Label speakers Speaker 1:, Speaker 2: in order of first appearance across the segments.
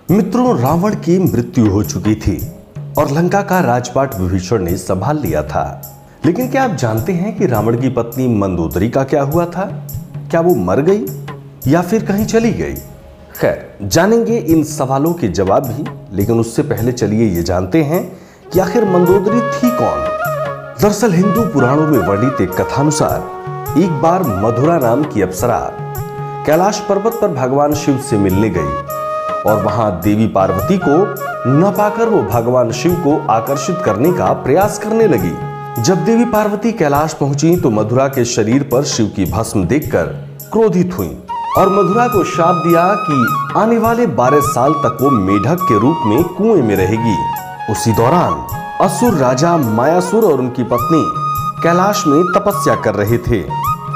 Speaker 1: मित्रों, रावण की मृत्यु हो चुकी थी और लंका का राजपाट विभीषण ने संभाल लिया था। लेकिन क्या आप जानते हैं कि रावण की पत्नी मंदोदरी का क्या हुआ था? क्या वो मर गई या फिर कहीं चली गई? खैर, जानेंगे इन सवालों के जवाब भी, लेकिन उससे पहले चलिए ये जानते हैं कि आखिर मंदोदरी थी कौन। दरअसल हिंदू पुराणों में वर्णित एक कथानुसार एक बार मधुरा नाम की अप्सरा कैलाश पर्वत पर भगवान शिव से मिलने गई और वहां देवी पार्वती को न पाकर वो भगवान शिव को आकर्षित करने का प्रयास करने लगी। जब देवी पार्वती कैलाश पहुंची तो मधुरा के शरीर पर शिव की भस्म देखकर क्रोधित हुई और मधुरा को शाप दिया कि आने वाले 12 साल तक वो मेढक के रूप में कुएं में रहेगी। उसी दौरान असुर राजा मायासुर और उनकी पत्नी कैलाश में तपस्या कर रहे थे।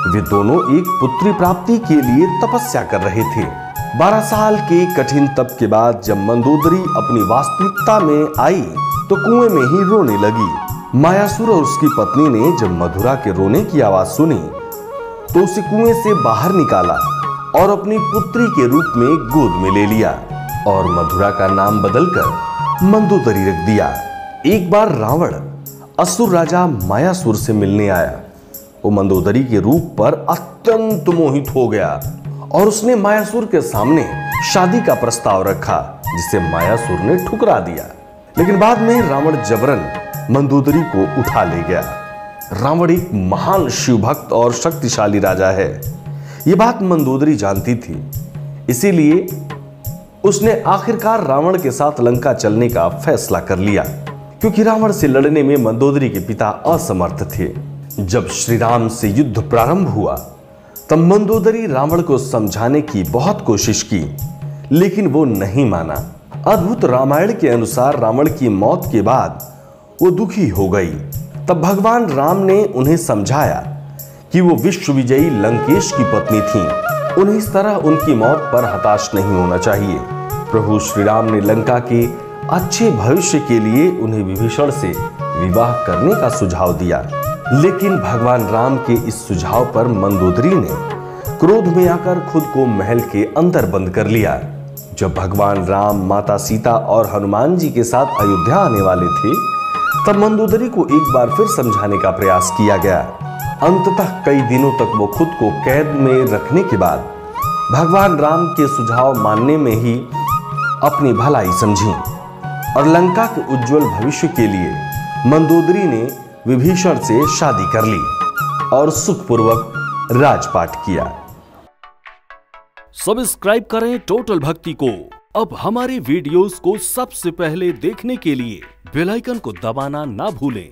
Speaker 1: वे दोनों एक पुत्री प्राप्ति के लिए तपस्या कर रहे थे। 12 साल के कठिन तप के बाद जब मंदोदरी अपनी वास्तविकता में आई तो कुएं में ही रोने लगी। मायासुर और उसकी पत्नी ने जब मधुरा के रोने की आवाज सुनी तो उसे कुएं से बाहर निकाला और अपनी पुत्री के रूप में गोद में ले लिया और मधुरा का नाम बदलकर मंदोदरी रख दिया। एक बार रावण असुर राजा मायासुर से मिलने आया। वो मंदोदरी के रूप पर अत्यंत मोहित हो गया और उसने मायासुर के सामने शादी का प्रस्ताव रखा, जिसे मायासुर ने ठुकरा दिया। लेकिन बाद में रावण जबरन मंदोदरी को उठा ले गया। रावण एक महान शिव भक्त और शक्तिशाली राजा है, ये बात मंदोदरी जानती थी। इसीलिए उसने आखिरकार रावण के साथ लंका चलने का फैसला कर लिया, क्योंकि रावण से लड़ने में मंदोदरी के पिता असमर्थ थे। जब श्री राम से युद्ध प्रारंभ हुआ तब मंदोदरी रावण को समझाने की बहुत कोशिश की, लेकिन वो नहीं माना। अद्भुत रामायण के अनुसार रावण की मौत के बाद वो दुखी हो गई। तब भगवान राम ने उन्हें समझाया कि वो विश्व विजयी लंकेश की पत्नी थी। उन्हें इस तरह उनकी मौत पर हताश नहीं होना चाहिए। प्रभु श्री राम ने लंका के अच्छे भविष्य के लिए उन्हें विभीषण से विवाह करने का सुझाव दिया। लेकिन भगवान राम के इस सुझाव पर मंदोदरी ने क्रोध में आकर खुद को महल के अंदर बंद कर लिया। जब भगवान राम, माता सीता और हनुमान जी के साथ अयोध्या आने वाले थे तब मंदोदरी को एक बार फिर समझाने का प्रयास किया गया। अंततः कई दिनों तक वो खुद को कैद में रखने के बाद भगवान राम के सुझाव मानने में ही अपनी भलाई समझी और लंका के उज्जवल भविष्य के लिए मंदोदरी ने विभीषण से शादी कर ली और सुखपूर्वक राजपाट किया।
Speaker 2: सब्सक्राइब करें टोटल भक्ति को। अब हमारे वीडियोस को सबसे पहले देखने के लिए बेल आइकन को दबाना ना भूलें।